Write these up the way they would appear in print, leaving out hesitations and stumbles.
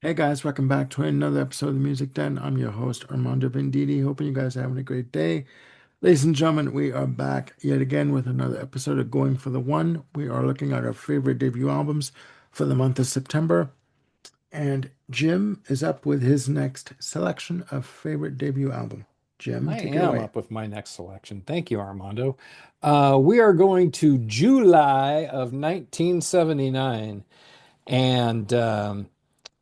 Hey guys, welcome back to another episode of the Music Den. I'm your host, Armando Venditti. Hoping you guys are having a great day. Ladies and gentlemen, we are back yet again with another episode of Going for the One. We are looking at our favorite debut albums for the month of September. And Jim is up with his next selection of favorite debut album. Jim, I take it am away. up with my next selection. Thank you, Armando. We are going to July of 1979, and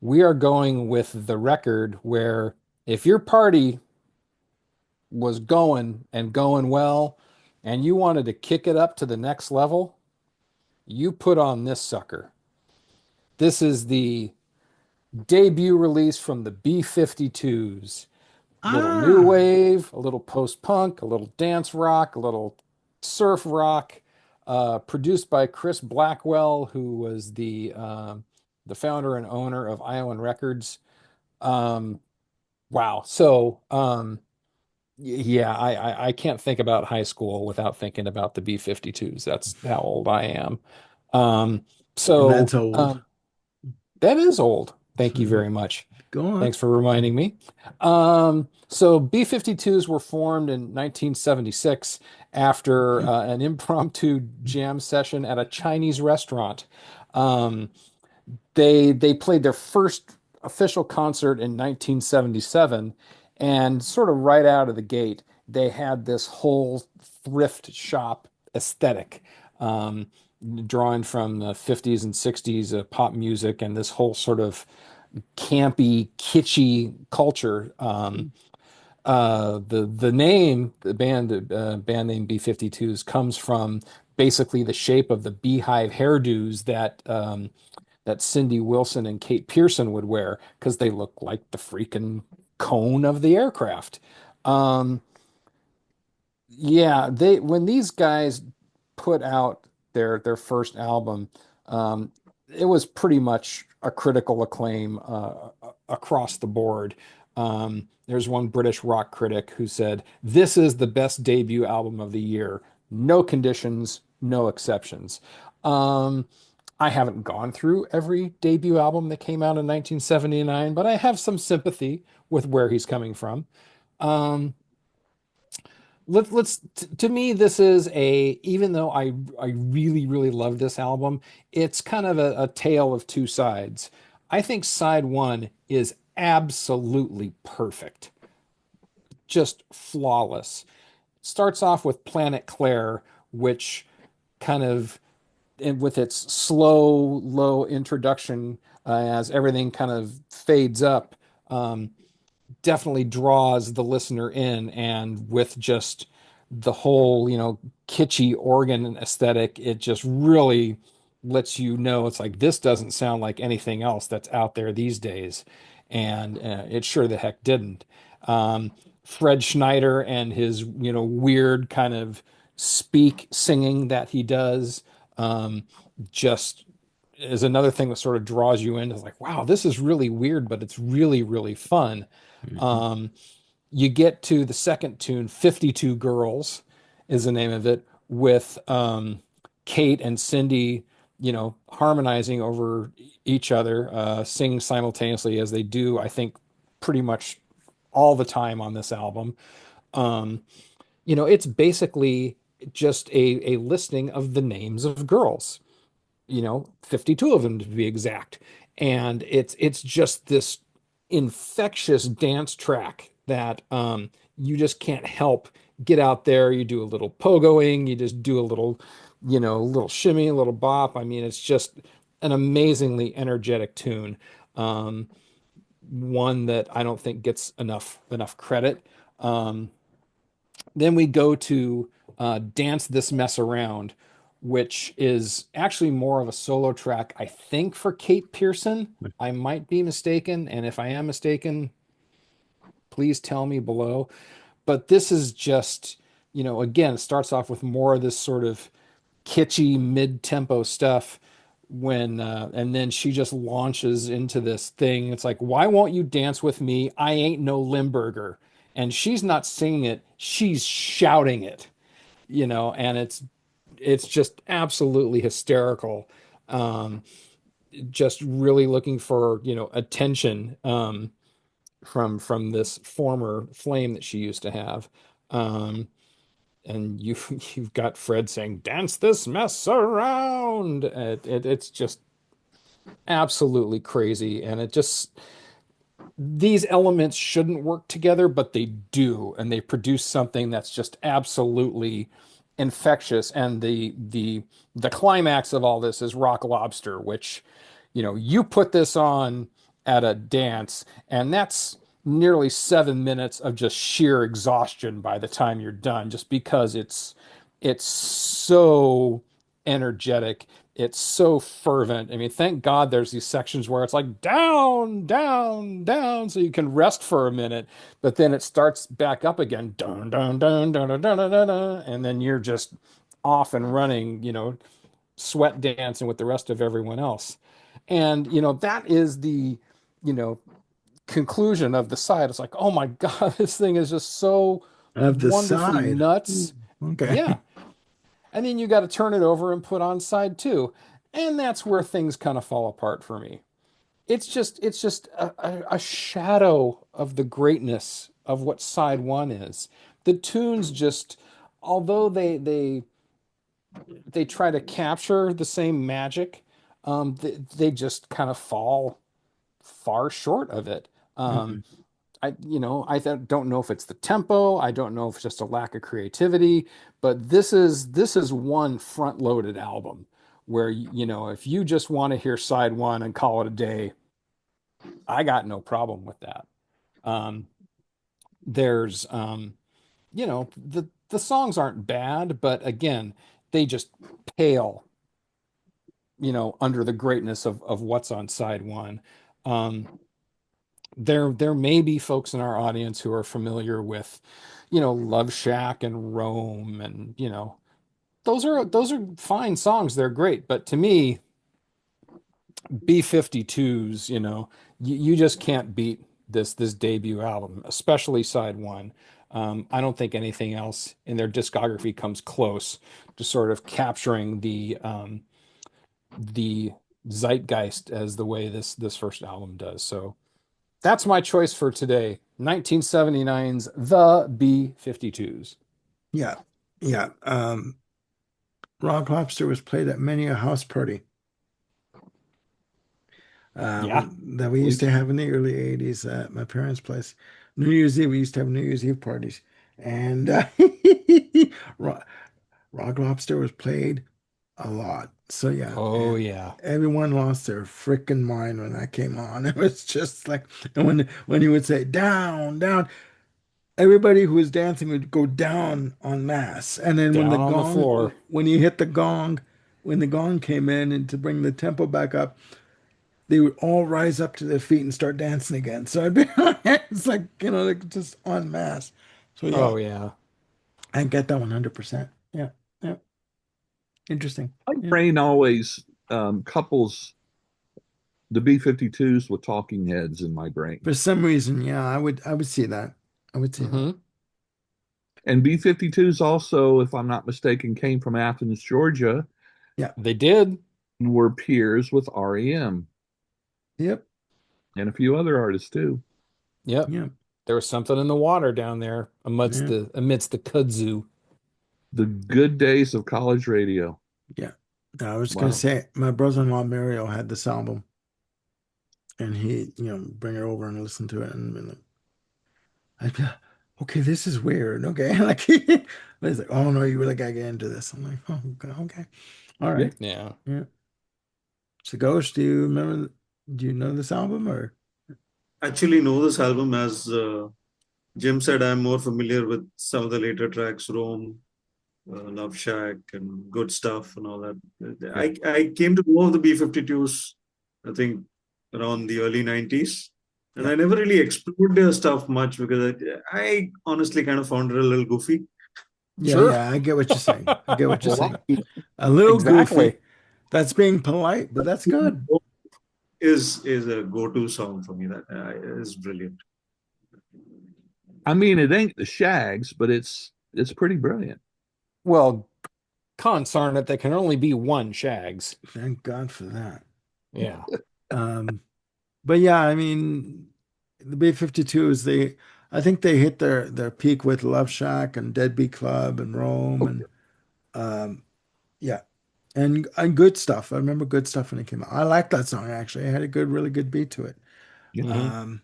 we are going with the record where if your party was going and going well, and you wanted to kick it up to the next level, you put on this sucker. This is the debut release from the B-52s. Little new Ah, wave, a little post-punk, a little dance rock, a little surf rock, produced by Chris Blackwell, who was the founder and owner of Island Records. Um, wow. Yeah, I can't think about high school without thinking about the B-52s. That's how old I am. Um, that's so old. that is old. Thank you very much. Go on. Thanks for reminding me. So B-52s were formed in 1976 after an impromptu jam session at a Chinese restaurant. Um, they played their first official concert in 1977, and sort of right out of the gate, they had this whole thrift shop aesthetic, um, drawing from the 50s and 60s pop music and this whole sort of campy, kitschy culture. The name, the band name B-52s comes from basically the shape of the beehive hairdos that Cindy Wilson and Kate Pearson would wear because they look like the freaking cone of the aircraft. Um, yeah, they when these guys put out their first album, um, it was pretty much a critical acclaim across the board. There's one British rock critic who said, "This is the best debut album of the year. No conditions, no exceptions." Um, I haven't gone through every debut album that came out in 1979, but I have some sympathy with where he's coming from. Um, to me, this is even though I really love this album, it's kind of a tale of two sides. I think side one is absolutely perfect, just flawless. Starts off with Planet Claire, which kind of and with its slow, low introduction, as everything kind of fades up, um, definitely draws the listener in. And with just the whole, kitschy organ aesthetic, it just really lets you know it's like this doesn't sound like anything else that's out there these days. And it sure the heck didn't. Fred Schneider and his, weird kind of speak singing that he does, um, just is another thing that sort of draws you in. It's like, wow, this is really weird, but it's really fun. Mhm. Um, you get to the second tune, 52 Girls is the name of it, with Kate and Cindy, harmonizing over each other, sing simultaneously as they do, I think, pretty much all the time on this album. Um, it's basically just a listing of the names of girls, 52 of them to be exact. And it's just this infectious dance track that you just can't help get out there. You do a little pogoing, you just do a little shimmy, a little bop. I mean, it's just an amazingly energetic tune. Um, One that I don't think gets enough credit. Um, then we go to Dance This Mess Around, which is actually more of a solo track, I think, for Kate Pearson. I might be mistaken, and if I am mistaken, please tell me below. But this is just, again, it starts off with more of this sort of kitschy mid-tempo stuff and then she just launches into this thing. It's like, why won't you dance with me? I ain't no Limburger. And she's not singing it, she's shouting it, and it's just absolutely hysterical. Um, just really looking for, attention from this former flame that she used to have. Um, and you've got Fred saying, "Dance this mess around." It's just absolutely crazy, and it just these elements shouldn't work together, but they do, and they produce something that's just absolutely infectious. And the climax of all this is Rock Lobster, which, you put this on at a dance, and that's nearly 7 minutes of just sheer exhaustion by the time you're done, just because it's so energetic. It's so fervent. I mean, thank God there's these sections where it's like down, down, down, so you can rest for a minute, but then it starts back up again, dun, dun, dun, dun, dun, dun, dun, dun, dun, and then you're just off and running, sweat dancing with the rest of everyone else. And, that is the, you know, conclusion of the side. It's like, oh my God, this thing is just so Of the wonderfully side. nuts. Okay. Yeah. And then you got to turn it over and put on side two. And that's where things kind of fall apart for me. It's just a shadow of the greatness of what side one is. The tunes just, although they try to capture the same magic, they just kind of fall far short of it. Mhm. Don't know if it's the tempo. I don't know if it's just a lack of creativity, but this is one front-loaded album where if you just want to hear side one and call it a day, I got no problem with that. Um, there's the songs aren't bad, but again, they just pale, under the greatness of what's on side one. Um, there may be folks in our audience who are familiar with, Love Shack and Rome, and those are fine songs. They're great, but to me, B-52s, you just can't beat this debut album, especially side one. I don't think anything else in their discography comes close to sort of capturing the zeitgeist as the way this first album does. So that's my choice for today. 1979's The B-52s. Yeah. Yeah. Rock Lobster was played at many a house party Yeah. that we used to have in the early 80s at my parents' place. New Year's Eve, we used to have New Year's Eve parties. And Ro- Rock Lobster was played a lot. So yeah, Oh and yeah. everyone lost their freaking mind when that came on. It was just like, and when he would say down, down, everybody who was dancing would go down en masse. And then Down on the floor. when he hit the gong, when the gong came in and to bring the tempo back up, they would all rise up to their feet and start dancing again. So I'd be, it's like, like just en masse. So yeah, Oh yeah. I get that 100%. Yeah. Yeah. Interesting. My Yeah. brain always couples the B-52s with Talking Heads in my brain. For some reason, yeah, I would see that. I would see that. Hmm. And B-52s also, if I'm not mistaken, came from Athens, Georgia, Yeah. They did. and were peers with REM Yep. and a few other artists too. Yep. Yep. There was something in the water down there Yeah. amidst the kudzu. The good days of college radio. Yeah. I was gonna Wow. say my brother-in-law Mario had this album and he, bring it over and listen to it and be like, I'd be like, okay, this is weird. Okay. Like but he's like, oh no, you really gotta get into this. I'm like, oh okay, okay. All Yeah. right. Yeah. Yeah. So Ghost, do you know this album or Actually know this album. As Jim said, I'm more familiar with some of the later tracks, Rome, Love Shack, and Good Stuff, and all that. Yeah. I came to know of the B-52s, I think, around the early 90s. And yeah. I never really explored their stuff much because I honestly kind of found it a little goofy. Yeah, Sure. yeah, I get what you're saying. I get what you're saying. Well, A little Exactly. goofy. That's being polite, but that's good. Is a go-to song for me. That is brilliant. I mean, it ain't the Shags, but it's pretty brilliant. Well, consarn it, there can only be one Shags. Thank God for that. Yeah. But yeah, I mean, the B-52s, I think they hit their peak with Love Shack and Deadbeat Club and Rome and yeah, and Good Stuff. I remember Good Stuff when it came out. I liked that song actually. It had a really good beat to it. Yeah. Mhm. Um,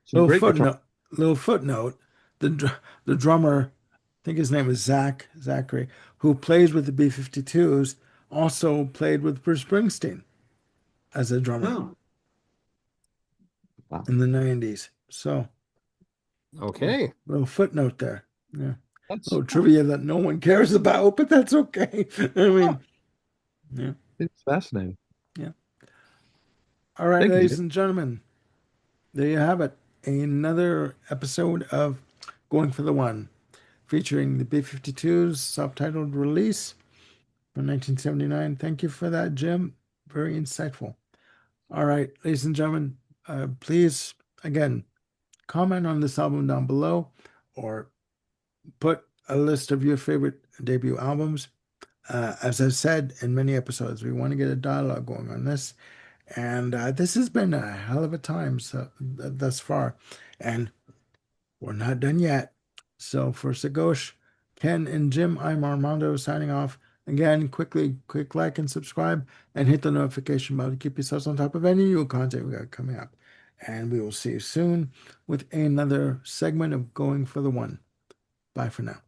Some great guitar. little footnote, the drummer, I think his name is Zachary, who plays with the B-52s, also played with Bruce Springsteen as a drummer Oh, Wow. in the 90s. So, Okay. little footnote there. Yeah. That's Little trivia that no one cares about, but that's okay. I oh, mean, yeah, it's fascinating. yeah. All right, Thank you, ladies Jim. and gentlemen, there you have it. Another episode of Going for the One, featuring the B-52s subtitled release from 1979. Thank you for that, Jim. Very insightful. All right, ladies and gentlemen, please, again, comment on this album down below or put a list of your favorite debut albums. As I've said in many episodes, we want to get a dialogue going on this. And this has been a hell of a time thus far. And we're not done yet. So for Sagosh, Ken, and Jim, I'm Armando signing off. Again, quick like and subscribe and hit the notification bell to keep yourselves on top of any new content we got coming up. And we will see you soon with another segment of Going for the One. Bye for now.